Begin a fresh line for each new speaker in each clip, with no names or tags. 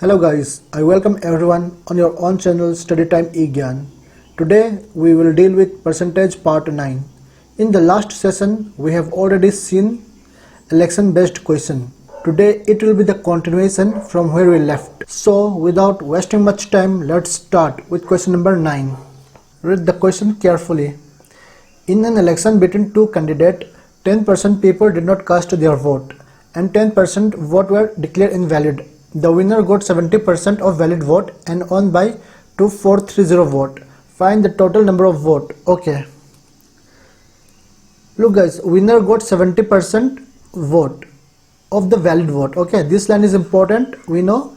Hello guys, I welcome everyone on your own channel Study Time eGyan. Today we will deal with percentage part 9. In the last session we have already seen election based question. Today it will be the continuation from where we left. So without wasting much time, let's start with question number 9. Read the question carefully. In an election between two candidates, 10% people did not cast their vote and 10% vote were declared invalid. The winner got 70% of valid vote and won by 2430 vote. Find the total number of vote. Okay. Look guys, winner got 70% vote of the valid vote. Okay, this line is important, we know.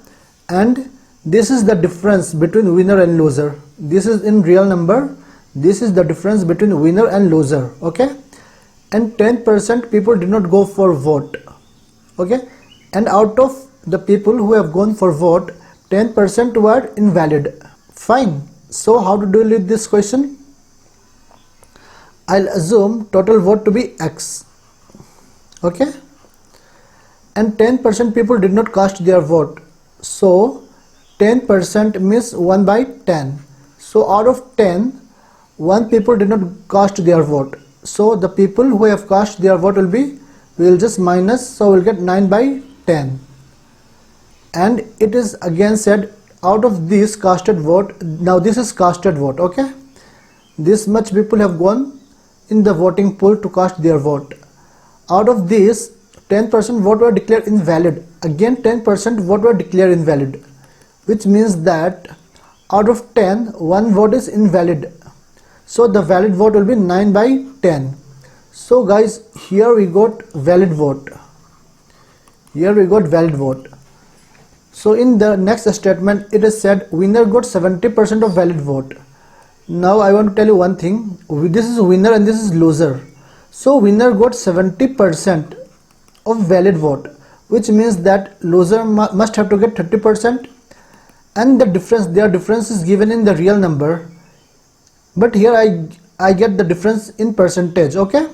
And this is the difference between winner and loser. This is in real number. This is the difference between winner and loser. Okay. And 10% people did not go for vote. Okay. And out of the people who have gone for vote, 10% were invalid. Fine. So how to deal with this question? I'll assume total vote to be X. Okay. And 10% people did not cast their vote. So 10% means 1 by 10. So out of 10, 1 people did not cast their vote. So the people who have cast their vote we will just minus, so we'll get 9 by 10. And it is again said out of this casted vote, now this is casted vote, okay, this much people have gone in the voting pool to cast their vote. Out of this, 10% vote were declared invalid. Again 10% vote were declared invalid, which means that out of 10, 1 vote is invalid. So the valid vote will be 9 by 10. So guys, here we got valid vote. Here we got valid vote. So in the next statement, it is said winner got 70% of valid vote. Now I want to tell you one thing. This is winner and this is loser. So winner got 70% of valid vote, which means that loser must have to get 30%. And the difference, their difference is given in the real number. But here I get the difference in percentage. Okay.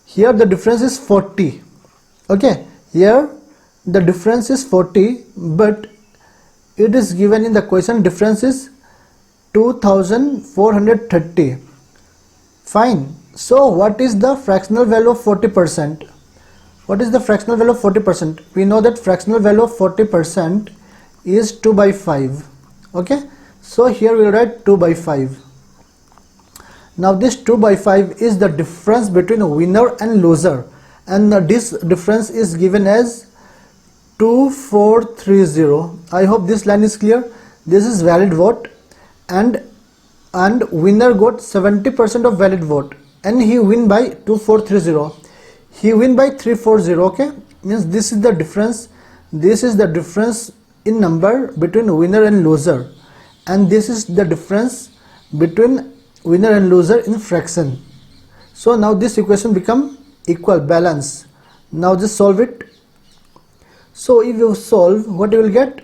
Here the difference is 40. Okay. Here the difference is 40, but it is given in the question difference is 2430. Fine. So what is the fractional value of 40%? What is the fractional value of 40%? We know that fractional value of 40% is 2 by 5. Okay. So here we write 2 by 5. Now this 2 by 5 is the difference between winner and loser, and this difference is given as 2430. I hope this line is clear. This is valid vote, and winner got 70% of valid vote, and he win by 2430. He win by 340. Okay, means this is the difference. This is the difference in number between winner and loser, and this is the difference between winner and loser in fraction. So now this equation become equal, balance. Now just solve it. So if you solve, what you will get?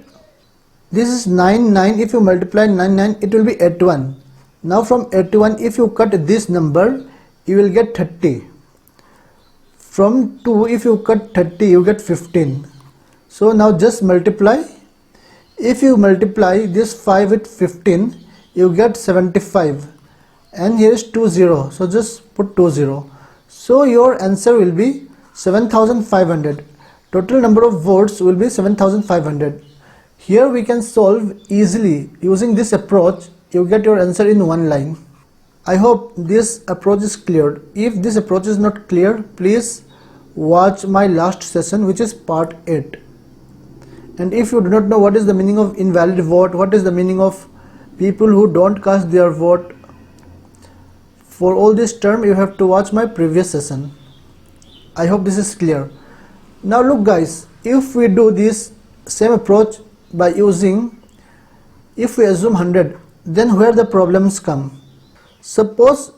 This is 9, 9. If you multiply 9, 9, it will be 81. Now from 81, if you cut this number, you will get 30. From 2, if you cut 30, you get 15. So now just multiply. If you multiply this 5 with 15, you get 75. And here is 20. So just put 20. So your answer will be 7500. Total number of votes will be 7500. Here we can solve easily using this approach. You get your answer in one line. I hope this approach is clear. If this approach is not clear, please watch my last session, which is part 8. And if you do not know what is the meaning of invalid vote, what is the meaning of people who don't cast their vote, for all this term you have to watch my previous session. I hope this is clear. Now look guys, if we do this same approach by using, if we assume 100, then where the problems come? Suppose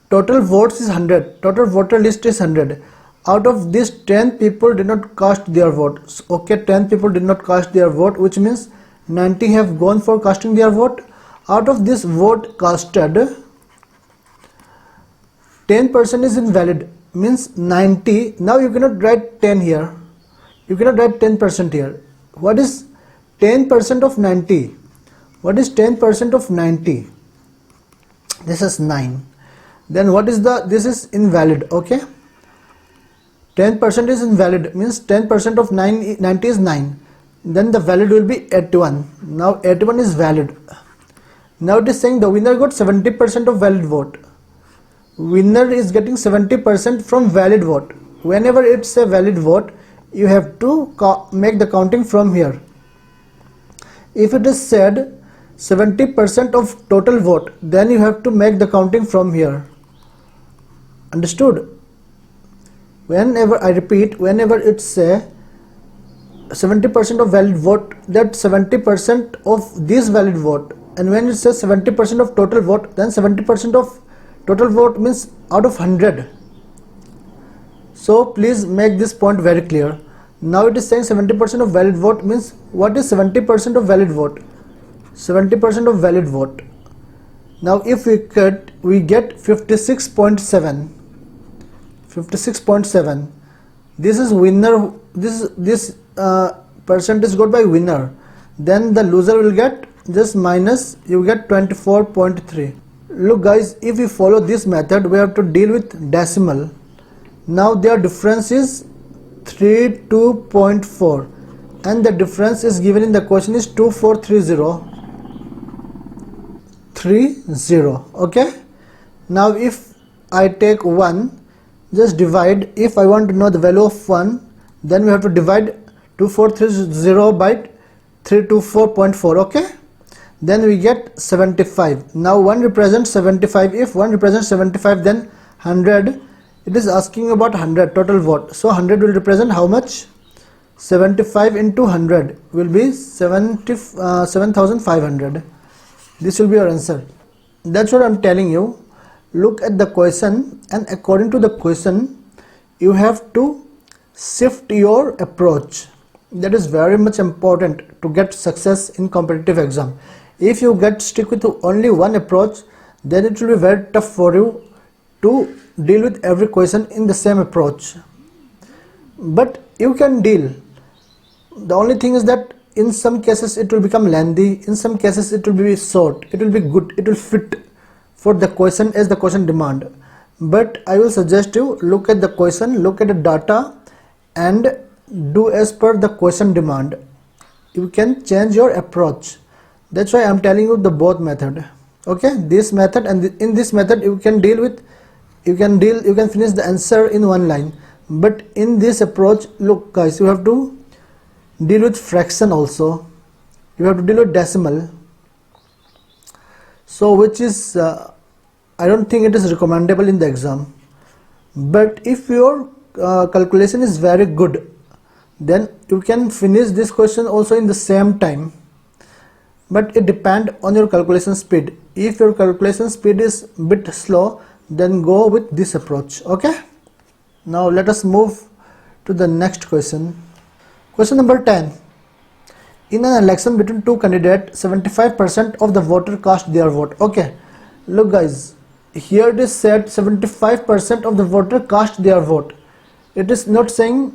total votes is 100, total voter list is 100. Out of this 10 people did not cast their vote. Okay, 10 people did not cast their vote, which means 90 have gone for casting their vote. Out of this vote casted, 10% is invalid, means 90. Now you cannot write 10 here. You cannot write 10% here. What is 10% of 90. What is 10% of 90? This is 9. Then what is this is invalid, okay? 10% is invalid, means 10% of 90 is 9. Then the valid will be 81. Now 81 is valid. Now it is saying the winner got 70% of valid vote. Winner is getting 70% from valid vote. Whenever it's a valid vote, you have to make the counting from here. If it is said 70% of total vote, then you have to make the counting from here. Understood? Whenever I repeat, whenever it's a 70% of valid vote, that 70% of this valid vote, and when it says 70% of total vote, then 70% of total vote means out of 100. So please make this point very clear. Now it is saying 70% of valid vote means what is 70% of valid vote? 70% of valid vote. Now if we cut, we get 56.7. 56.7. This is winner. This percentage got by winner. Then the loser will get just minus. You get 24.3. Look guys, if we follow this method, we have to deal with decimal. Now their difference is 32.4, and the difference is given in the question is 243030. Okay. Now if I take 1, just divide. If I want to know the value of 1, then we have to divide 2430 by 324.4. okay. Then we get 75. Now 1 represents 75. If 1 represents 75, then 100. It is asking about 100 total vote. So 100 will represent how much? 75 into 100 will be 7,500. This will be your answer. That's what I'm telling you. Look at the question, and according to the question, you have to shift your approach. That is very much important to get success in competitive exam. If you stick with only one approach, then it will be very tough for you to deal with every question in the same approach. But you can deal. The only thing is that in some cases it will become lengthy, in some cases it will be short, it will be good, it will fit for the question as the question demand. But I will suggest you look at the question, look at the data, and do as per the question demand. You can change your approach. That's why I am telling you the both method. Okay, this method, and in this method you can deal with, you can finish the answer in one line. But in this approach, look guys, you have to deal with fraction also, you have to deal with decimal. So which is I don't think it is recommendable in the exam. But if your calculation is very good, then you can finish this question also in the same time. But it depends on your calculation speed. If your calculation speed is a bit slow, then go with this approach. Okay. Now let us move to the next question. Question number 10. In an election between two candidates, 75% of the voter cast their vote. Okay. Look guys, here it is said 75% of the voter cast their vote. It is not saying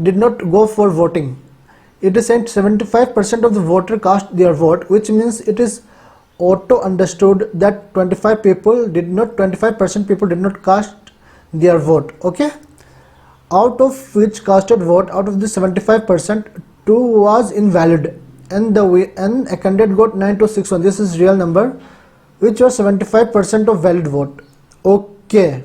did not go for voting. It is saying 75% of the voter cast their vote, which means it is auto understood that 25% people did not cast their vote. Okay. Out of which casted vote, out of the 75%, 2 was invalid, and a candidate got 9261. This is real number, which was 75% of valid vote. Okay.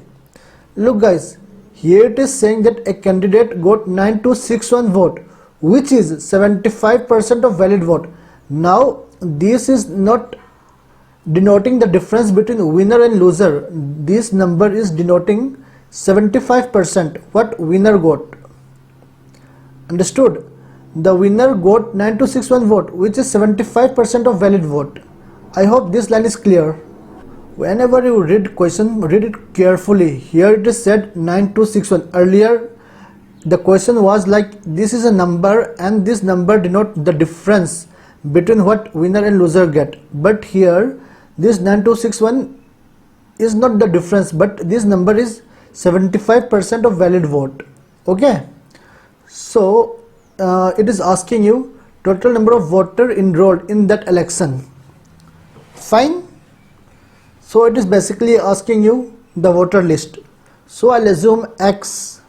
Look guys, here it is saying that a candidate got 9261 vote, which is 75% of valid vote. Now this is not denoting the difference between winner and loser. This number is denoting 75% what winner got. Understood? The winner got 9261 vote, which is 75% of valid vote. I hope this line is clear. Whenever you read question, read it carefully. Here it is said 9261. Earlier the question was like this is a number, and this number denote the difference between what winner and loser get. But here this 9261 is not the difference, but this number is 75% of valid vote. Okay. So it is asking you total number of voters enrolled in that election. Fine. So it is basically asking you the voter list. So I'll assume X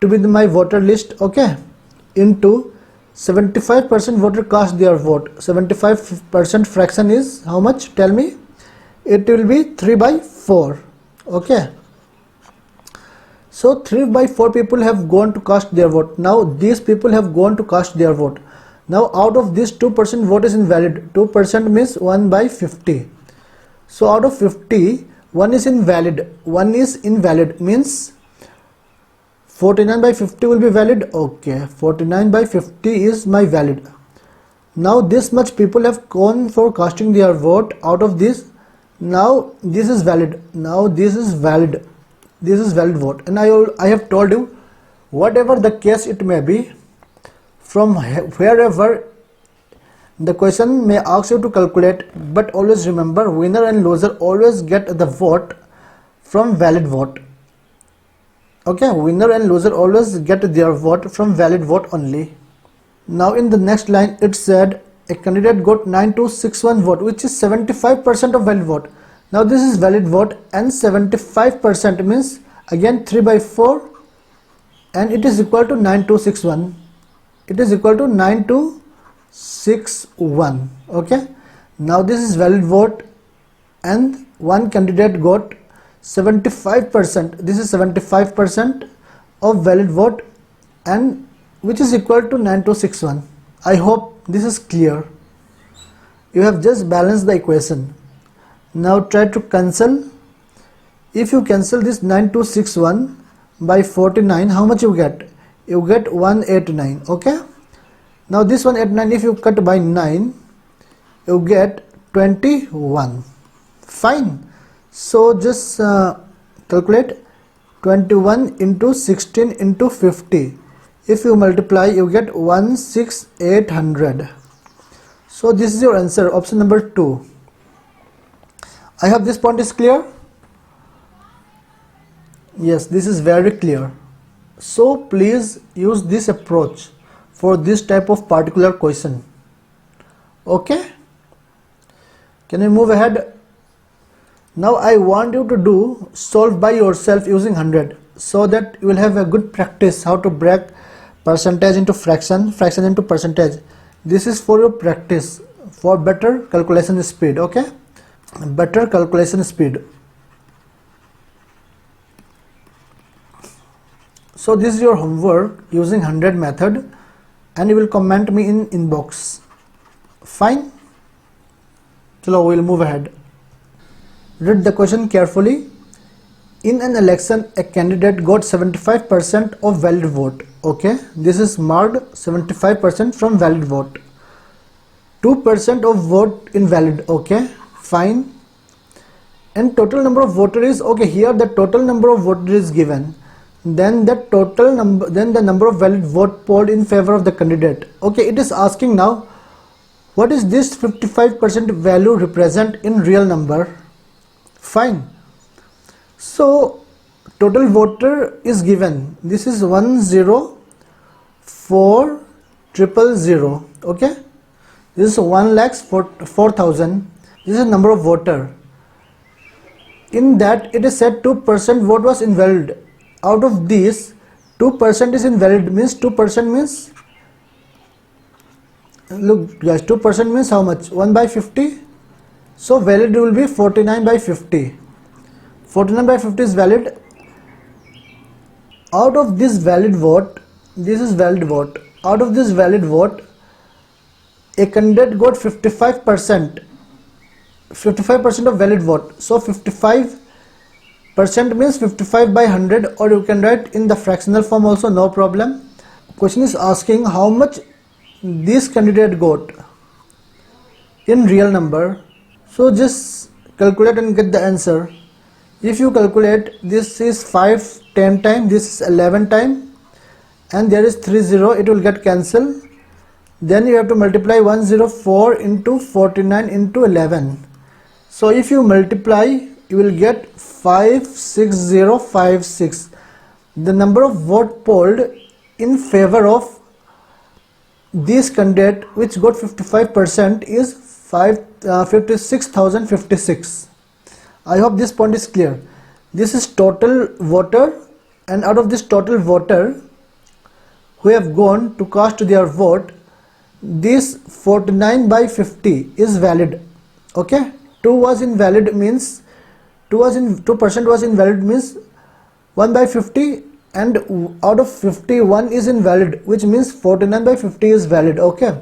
to be my voter list, okay, into 75% voter cast their vote. 75% fraction is how much? Tell me. It will be 3/4. Okay. So 3/4 people have gone to cast their vote. Now these people have gone to cast their vote. Now out of this 2% vote is invalid. 2% means 1/50. So out of 50, 1 is invalid. 1 is invalid means 49/50 will be valid. Okay, 49/50 is my valid. Now this much people have gone for casting their vote. Out of this, now this is valid. Now this is valid. This is valid vote. And I have told you, whatever the case it may be, from wherever the question may ask you to calculate, but always remember, winner and loser always get the vote from valid vote. Okay, winner and loser always get their vote from valid vote only. Now in the next line it said a candidate got 9261 vote, which is 75% of valid vote. Now this is valid vote, and 75% means again 3/4, and it is equal to 9261. It is equal to 9261. Okay, now this is valid vote, and one candidate got 75%. This is 75% of valid vote, and which is equal to 9261. I hope this is clear. You have just balanced the equation. Now try to cancel. If you cancel this 9261 by 49, how much you get? You get 189. Okay, now this 189, if you cut by 9, you get 21. Fine. So just calculate 21 into 16 into 50. If you multiply, you get 16800. So this is your answer, option number 2. I hope this point is clear. Yes, this is very clear. So please use this approach for this type of particular question. Okay, can you move ahead? Now I want you to do solve by yourself using 100, so that you will have a good practice how to break percentage into fraction, fraction into percentage. This is for your practice, for better calculation speed. Okay, better calculation speed. So this is your homework using 100 method, and you will comment me in inbox. Fine. Chalo, we will move ahead. Read the question carefully. In an election, a candidate got 75% of valid vote. Okay, this is marked 75% from valid vote. 2% of vote invalid. Okay, fine. And total number of voters is okay. Here the total number of voters is given. Then the total number, then the number of valid vote polled in favor of the candidate. Okay, it is asking now, what is this 55% value represent in real number? Fine. So total voter is given. This is 104,000. Okay, this is 1,04,000. This is number of voter. In that it is said 2% vote was invalid. Out of this, 2% is invalid, means 2% means, look guys, 2% means how much? 1/50. So valid will be 49/50. 49/50 is valid. Out of this valid vote, this is valid vote. Out of this valid vote, a candidate got 55%. 55% of valid vote. So 55% means 55/100, or you can write in the fractional form also, no problem. Question is asking how much this candidate got in real number. So just calculate and get the answer. If you calculate, this is 5 10 times, this is 11 times, and there is 30, it will get cancelled. Then you have to multiply 104 into 49 into 11. So if you multiply, you will get 56056. The number of vote polled in favor of this candidate which got 55% is 56,056. I hope this point is clear. This is total voter, and out of this total voter who have gone to cast their vote, this 49 by 50 is valid. Okay, 2 was invalid means 2% was invalid means 1 by 50, and out of 50 1 is invalid, which means 49 by 50 is valid. Okay,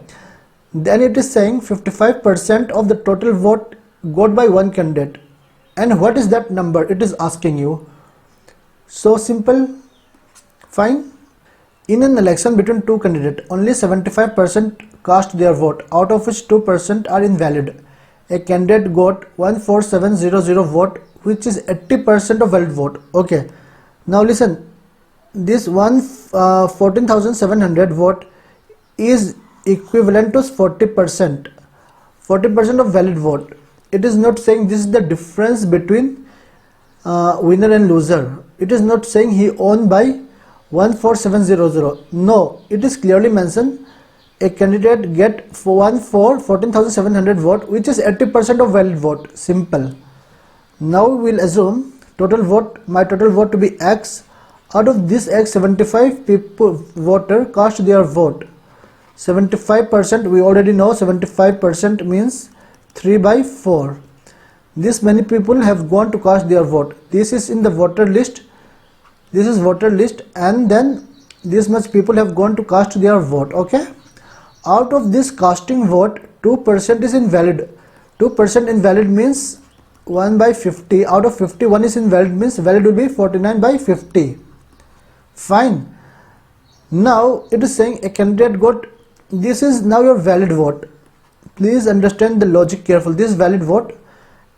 then it is saying 55% of the total vote got by one candidate, and what is that number it is asking you. So simple. Fine. In an election between two candidates, only 75% cast their vote, out of which 2% are invalid. A candidate got 14700 vote, which is 80% of valid vote. Okay, now listen, this 14,700 vote is equivalent to 40% of valid vote. It is not saying this is the difference between winner and loser. It is not saying he won by 14700. No, it is clearly mentioned a candidate get 14,700 vote, which is 80% of valid vote. Simple. Now we will assume total vote, my total vote to be X. Out of this X, 75 people voter cast their vote. 75%, we already know 75% means 3 by 4. This many people have gone to cast their vote. This is in the voter list. This is voter list, and then this much people have gone to cast their vote. Okay, out of this casting vote, 2% is invalid. 2% invalid means 1 by 50. Out of 50, 1 is invalid means valid will be 49 by 50. Fine. Now it is saying a candidate got, this is now your valid vote. Please understand the logic careful. This is valid vote,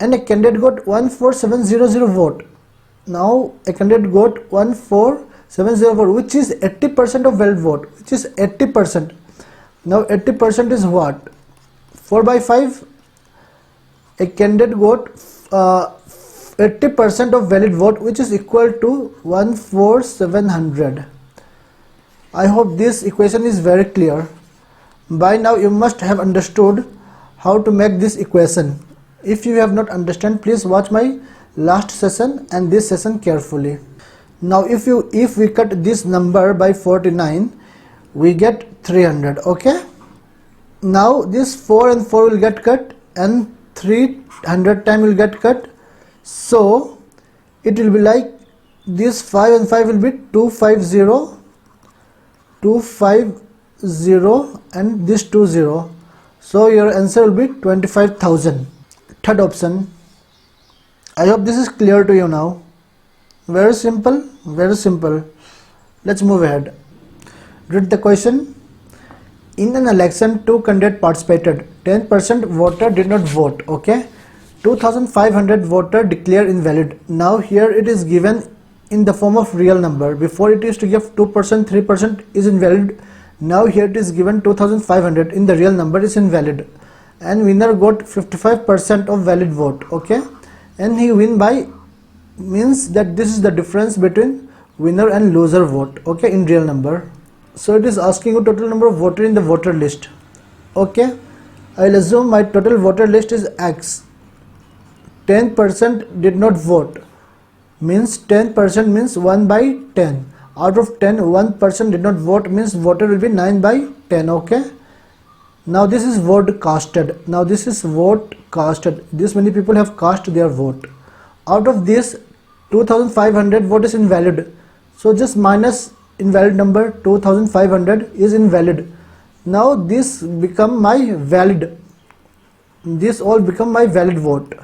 and a candidate got 14700 vote. Now a candidate got 14700 vote, which is 80% of valid vote, which is 80%. Now 80% is what? 4 by 5. A candidate got 80% of valid vote, which is equal to 14700. I hope this equation is very clear. By now you must have understood how to make this equation. If you have not understand, please watch my last session and this session carefully. Now if we cut this number by 49, we get 300. Okay, now this 4 and 4 will get cut, and 300 time will get cut, so it will be like this 5 and 5 will be 250, and this 20. So your answer will be 25,000. Third option. I hope this is clear to you now. Very simple, very simple. Let's move ahead. Read the question. In an election, two candidates participated. 10% voter did not vote. Okay, 2,500 voter declared invalid. Now here it is given in the form of real number. Before it used to give 2%, 3% is invalid. Now here it is given 2,500 in the real number is invalid, and winner got 55% of valid vote. Okay, and he win by means that this is the difference between winner and loser vote. Okay, in real number. So it is asking you total number of voter in the voter list. Okay, I'll assume my total voter list is X. 10% did not vote means 10% means 1 by 10. Out of 10, 1% did not vote means voter will be 9 by 10. Okay, now this is vote casted. Now this is vote casted. This many people have cast their vote. Out of this, 2,500 vote is invalid. So just minus invalid number, 2,500 is invalid. Now this become my valid. This all become my valid vote,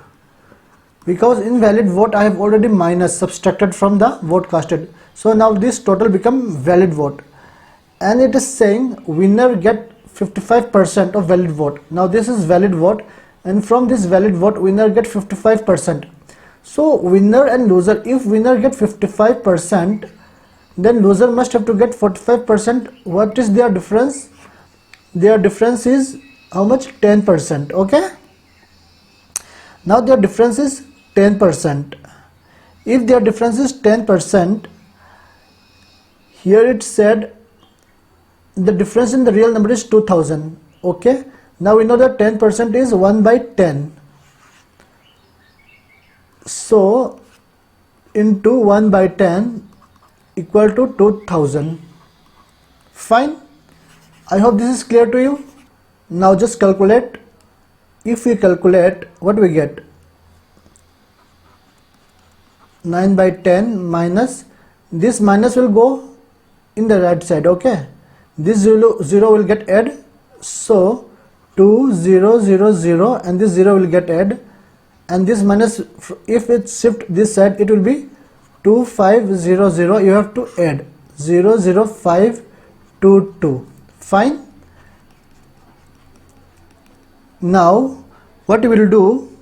because invalid vote I have already minus subtracted from the vote casted. So now this total become valid vote, and it is saying winner get 55% of valid vote. Now this is valid vote, and from this valid vote winner get 55%. So winner and loser, if winner get 55%, then loser must have to get 45%. What is their difference? Their difference is how much? 10%. Okay, now their difference is 10%. If their difference is 10%, here it said the difference in the real number is 2000. Okay, now we know that 10% is 1 by 10. So into 1 by 10 equal to 2000. Fine. I hope this is clear to you. Now just calculate. If we calculate, what we get? 9 by 10 minus, this minus will go in the right side. Okay, this 0 will get add, so 2 0 0 0 and this 0 will get add, and this minus, if it shift this side, it will be 2 5 0 0. You have to add 0 0 5 2 2. Fine. Now what we will do,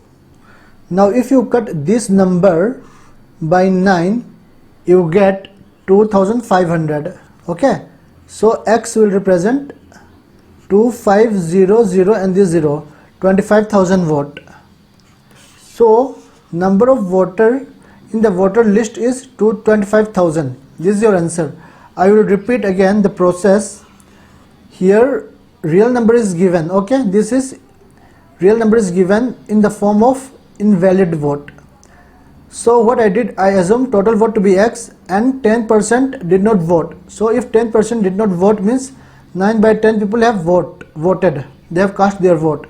now if you cut this number by 9, you get 2500. Okay, so x will represent 2500 and this 0, 25,000 vote. So number of voter in the voter list is 25,000. This is your answer. I will repeat again the process. Here real number is given. Okay, this is real number is given in the form of invalid vote. So what I did, I assumed total vote to be x and 10% did not vote. So if 10% did not vote means 9 by 10 people have voted, they have cast their vote,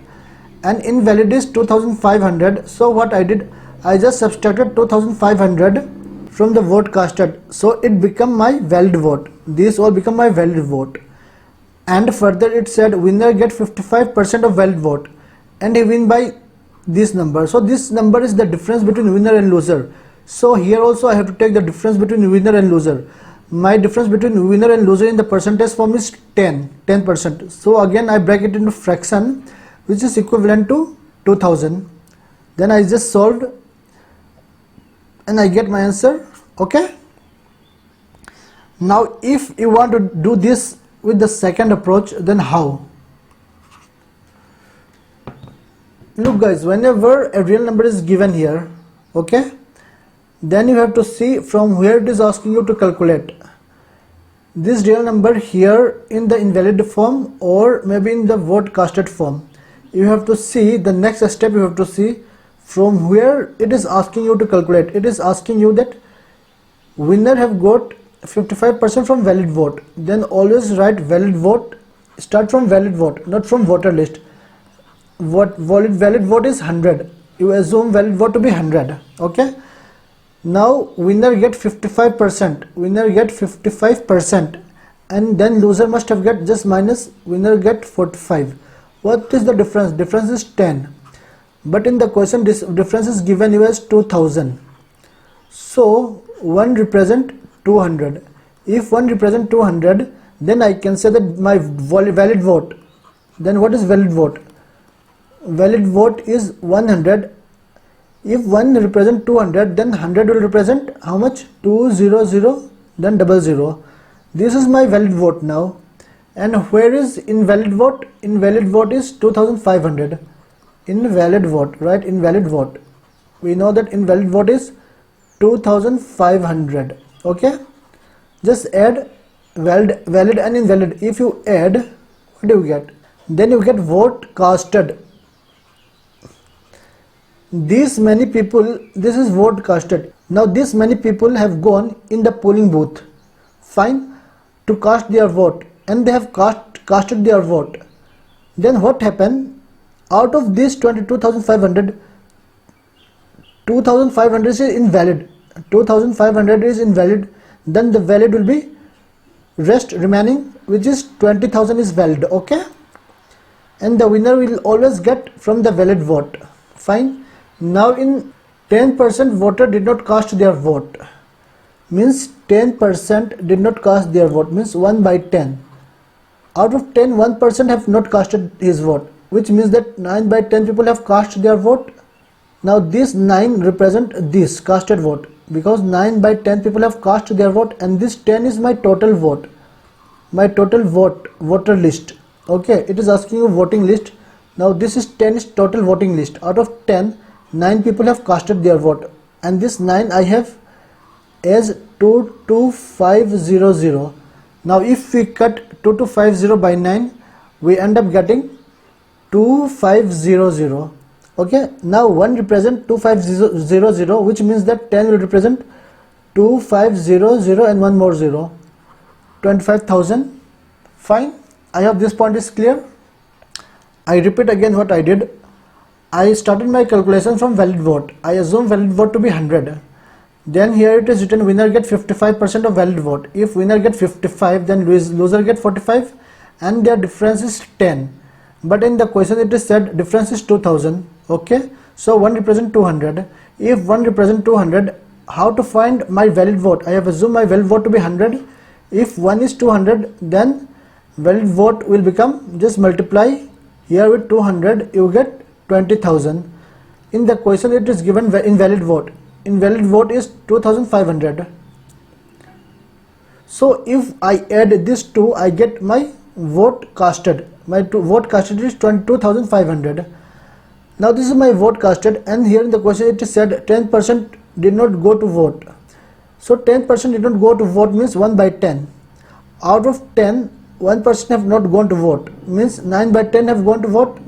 and invalid is 2500. So what I did, I just subtracted 2500 from the vote casted, so it become my valid vote. This all become my valid vote. And further it said winner get 55% of valid vote and he win by this number. So this number is the difference between winner and loser. So here also I have to take the difference between winner and loser. My difference between winner and loser in the percentage form is 10%. So again I break it into fraction, which is equivalent to 2000. Then I just solved and I get my answer. Okay, now if you want to do this with the second approach, then how? Look guys, whenever a real number is given here, okay, then you have to see from where it is asking you to calculate this real number here in the invalid form or maybe in the vote casted form. You have to see the next step. You have to see from where it is asking you to calculate. It is asking you that winner have got 55% from valid vote, then always write valid vote, start from valid vote, not from voter list. What valid vote is 100, you assume valid vote to be 100. Okay, now winner get 55%, and then loser must have get just minus winner get 45. What is the difference? Difference is 10, but in the question this difference is given you as 2000. So 1 represent 200. If 1 represent 200, then I can say that my valid vote. Then what is valid vote? Valid vote is 100. If 1 represent 200, then 100 will represent how much? 200, then 00. This is my valid vote now. And where is invalid vote? Invalid vote is 2500. Invalid vote, right? Invalid vote. We know that invalid vote is 2500. Okay, just add valid and invalid. If you add, what do you get? Then you get vote casted. These many people, this is vote casted. Now this many people have gone in the polling booth, fine, to cast their vote, and they have casted their vote. Then what happened? Out of this 22,500, 2,500 is invalid. 2,500 is invalid. Then the valid will be rest remaining, which is 20,000 is valid. Okay, and the winner will always get from the valid vote. Fine. Now in 10% voter did not cast their vote, means 10% did not cast their vote, means 1 by 10. Out of 10, 1% have not casted his vote, which means that 9 by 10 people have cast their vote. Now this 9 represent this casted vote, because 9 by 10 people have cast their vote, and this 10 is my total vote, my total voter list. Okay, it is asking you voting list. Now this is 10 is total voting list. Out of 10, 9 people have casted their vote, and this 9 I have as 22500. Now if we cut 2250 by 9, we end up getting 2500. Okay, now 1 represent 2500, which means that 10 will represent 2500 and one more 0, 25,000. Fine, I hope this point is clear. I repeat again what I did. I started my calculation from valid vote. I assume valid vote to be 100. Then here it is written winner get 55% of valid vote. If winner get 55, then loser get 45, and their difference is 10. But in the question it is said difference is 2000. Okay, so 1 represent 200. If 1 represent 200, how to find my valid vote? I have assumed my valid vote to be 100. If 1 is 200, then valid vote will become, just multiply here with 200, you get 20,000. In the question it is given invalid vote. Invalid vote is 2500. So if I add this 2, I get my vote casted. My vote casted is 22,500. Now this is my vote casted, and here in the question it is said 10% did not go to vote. So 10% did not go to vote means 1 by 10. Out of 10, 1% have not gone to vote, means 9 by 10 have gone to vote.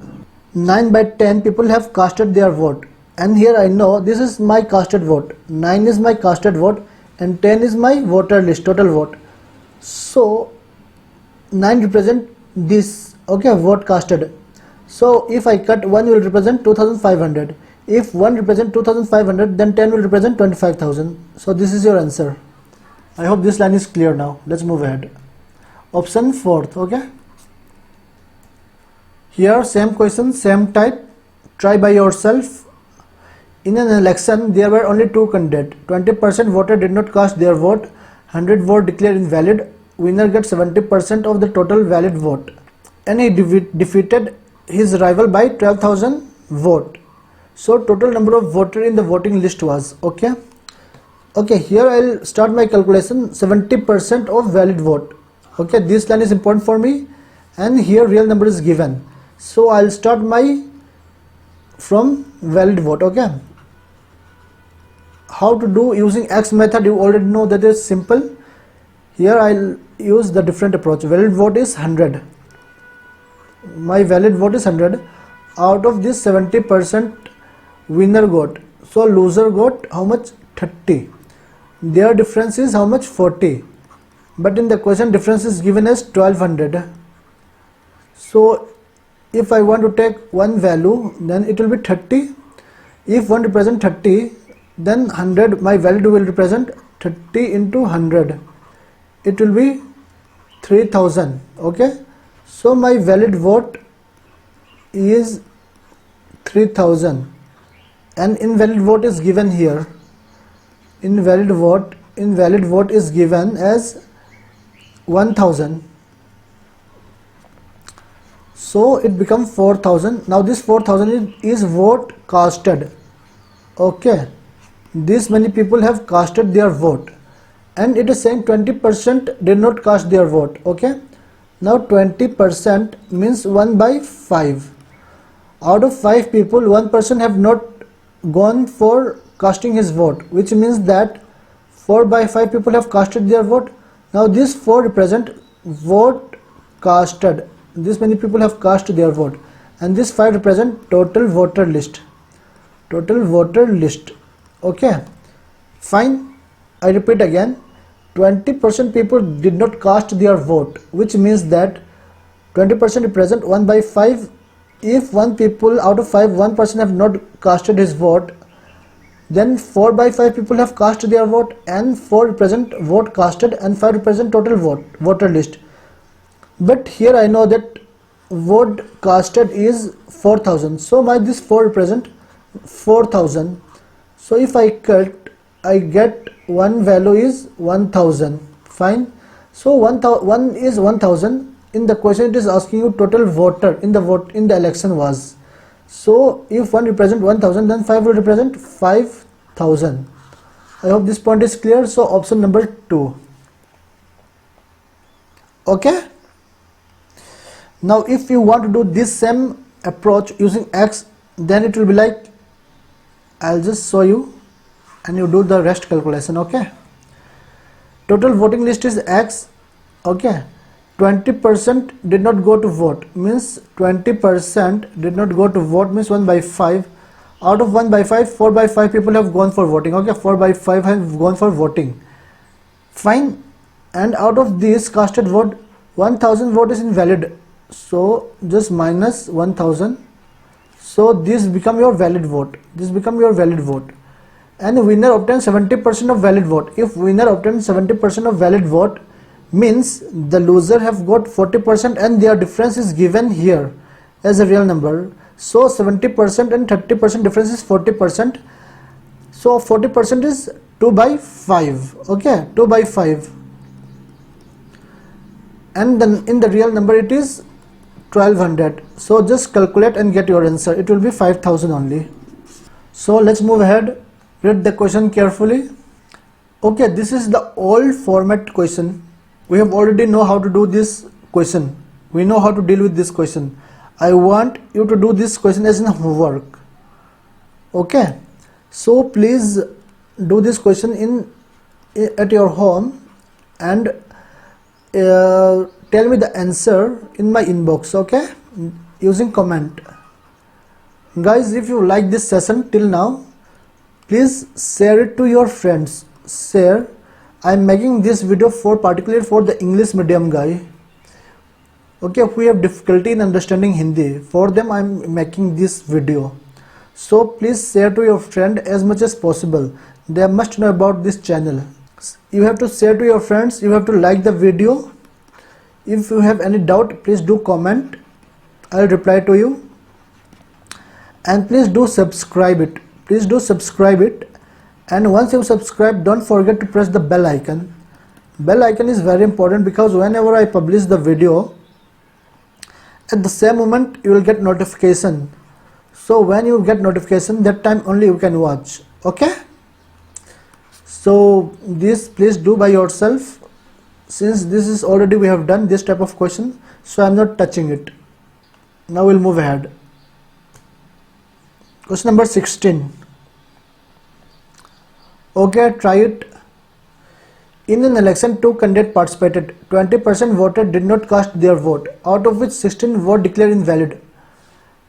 9 by 10 people have casted their vote, and here I know this is my casted vote. 9 is my casted vote and 10 is my voter list total vote. So 9 represent this, okay, vote casted. So if I cut, 1 will represent 2500. If 1 represent 2500, then 10 will represent 25,000. So this is your answer. I hope this line is clear now. Let's move ahead. Option 4th. Okay, here same question, same type. Try by yourself. In an election there were only 2 candidates. 20% voter did not cast their vote. 100 vote declared invalid. Winner gets 70% of the total valid vote, and he defeated his rival by 12,000 vote. So total number of voters in the voting list was, okay, here I'll start my calculation. 70% of valid vote. Okay, this line is important for me, and here real number is given. So I'll start my from valid vote. Okay, how to do using X method, you already know that is simple. Here I'll use the different approach. Valid vote is 100. My valid vote is 100. Out of this 70% winner got, so loser got how much? 30. Their difference is how much? 40. But in the question difference is given as 1200. So if I want to take one value, then it will be 30. If 1 represent 30, then 100, my value will represent 30 into 100. It will be 3000. Okay, so my valid vote is 3000, and invalid vote is given here. Invalid vote is given as 1000. So it becomes 4000. Now this 4000 is vote casted. Okay, this many people have casted their vote, and it is saying 20% did not cast their vote. Okay, now 20% means 1 by 5. Out of 5 people, 1 person have not gone for casting his vote, which means that 4 by 5 people have casted their vote. Now this 4 represent vote casted. This many people have cast their vote, and this 5 represent total voter list. Total voter list. Okay, fine. I repeat again. 20% people did not cast their vote, which means that 20% represent 1 by 5. If 1 people out of 5, 1 person have not casted his vote, then 4 by 5 people have cast their vote, and 4 represent vote casted and 5 represent total voter list. But here I know that vote casted is 4000, so my this 4 represent 4000. So if I cut, I get one value is 1000. Fine. So 1 is 1000. In the question it is asking you total voter in the election was. So if 1 represent 1000, then 5 will represent 5000. I hope this point is clear. So option number 2. Okay. Now if you want to do this same approach using X, then it will be like, I'll just show you and you do the rest calculation. Okay, total voting list is X, Okay, 20% did not go to vote means 20% did not go to vote means 1 by 5. Out of 1 by 5, 4 by 5 people have gone for voting. Okay, 4 by 5 have gone for voting. Fine. And out of this casted vote, 1000 vote is invalid. So just minus 1000. So this become your valid vote. This become your valid vote. And winner obtains 70% of valid vote. If winner obtains 70% of valid vote, means the loser have got 40% and their difference is given here as a real number. So 70% and 30% difference is 40%. So 40% is 2 by 5. Okay, 2 by 5. And then in the real number it is 1200. So just calculate and get your answer. It will be 5000 only. So let's move ahead. Read the question carefully. Okay, this is the old format question. We have already know how to do this question. We know how to deal with this question. I want you to do this question as a homework. Okay, so please do this question at your home and tell me the answer in my inbox. Okay, using comment. Guys, if you like this session till now, please share it to your friends. Share. I am making this video particularly for the English medium guy. Okay, if we have difficulty in understanding Hindi, for them I am making this video. So please share to your friend as much as possible. They must know about this channel. You have to share to your friends. You have to like the video. If you have any doubt, please do comment. I will reply to you. And please do subscribe it. Please do subscribe it. And once you subscribe, don't forget to press the bell icon. Bell icon is very important because whenever I publish the video, at the same moment you will get notification. So when you get notification, that time only you can watch. Okay, so this please do by yourself. Since this is already we have done this type of question, so I am not touching it. Now we'll move ahead. Question number 16. Okay, try it. In an election, 2 candidates participated. 20% voted did not cast their vote, out of which 16 vote declared invalid.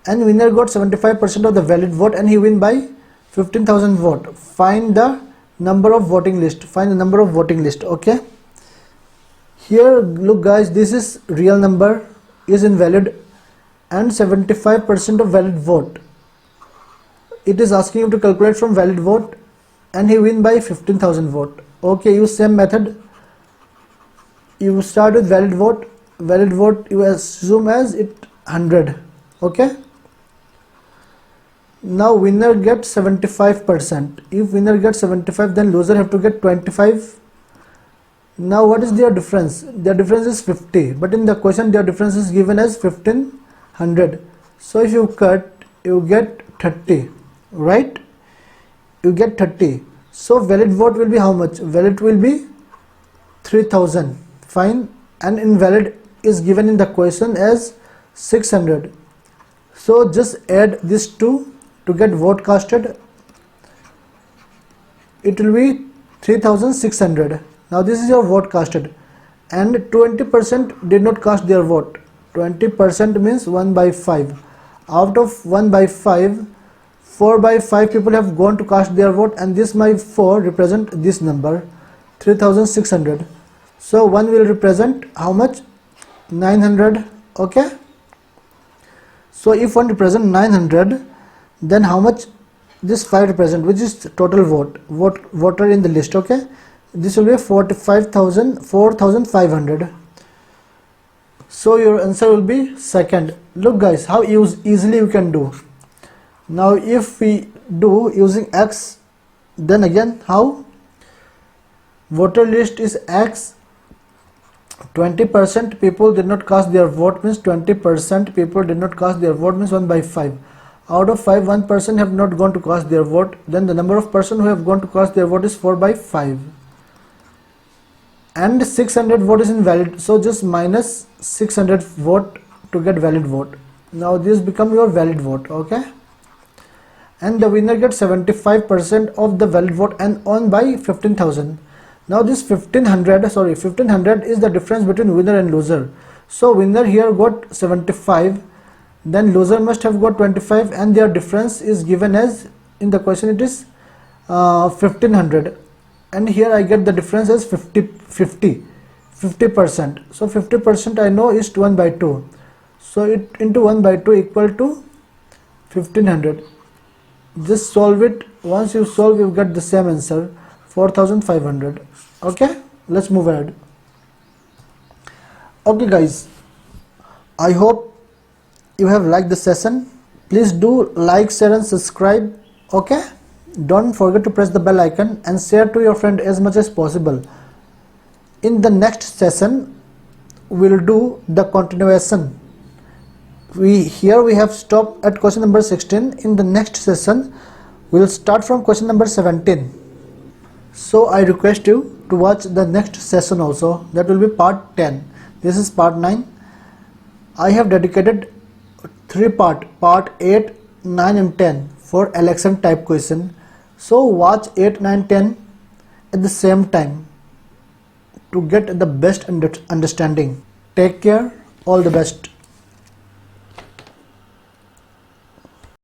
And winner got 75% of the valid vote and he win by 15,000 vote. Find the number of voting list. Find the number of voting list. Okay. Here, look guys, this is real number is invalid and 75% of valid vote. It is asking you to calculate from valid vote and he win by 15,000 vote. Okay, use same method. You start with valid vote. Valid vote you assume as it 100. Okay. Now winner gets 75%. If winner gets 75, then loser have to get 25. Now what is their difference? Their difference is 50. But in the question their difference is given as 1500. So if you cut, you get 30. Right? You get 30. So valid vote will be how much? Valid will be 3000. Fine. And invalid is given in the question as 600. So just add this two to get vote casted. It will be 3600. Now this is your vote casted. And 20% did not cast their vote. 20% means 1 by 5. Out of 1 by 5, 4 by 5 people have gone to cast their vote, and this my 4 represent this number 3600. So 1 will represent how much? 900. Okay. So if 1 represent 900, then how much this 5 represent, which is total voter in the list. Okay. This will be 4,500. So your answer will be second. Look guys, how easily you can do. Now if we do using X, then again how? Voter list is X. 20% people did not cast their vote means 20% people did not cast their vote means 1 by 5. Out of 5, 1% have not gone to cast their vote. Then the number of person who have gone to cast their vote is 4 by 5. And 600 vote is invalid. So just minus 600 vote to get valid vote. Now this become your valid vote. Okay. And the winner gets 75% of the valid vote and won by 15,000. Now this 1500 is the difference between winner and loser. So winner here got 75, then loser must have got 25, and their difference is given as, in the question it is 1500, and here I get the difference as 50%. So 50% I know is 1 by 2, so it into 1 by 2 equal to 1500. Just solve it. Once you solve, you get the same answer, 4500. Okay, let's move ahead. Okay guys, I hope you have liked the session. Please do like, share and subscribe. Okay, don't forget to press the bell icon and share to your friend as much as possible. In the next session we'll do the continuation. We have stopped at question number 16. In the next session we'll start from question number 17. So I request you to watch the next session also. That will be part 10. This is part 9. I have dedicated 3 parts, part 8, 9 and 10 for election type question. So watch 8, 9, 10 at the same time to get the best understanding. Take care. All the best.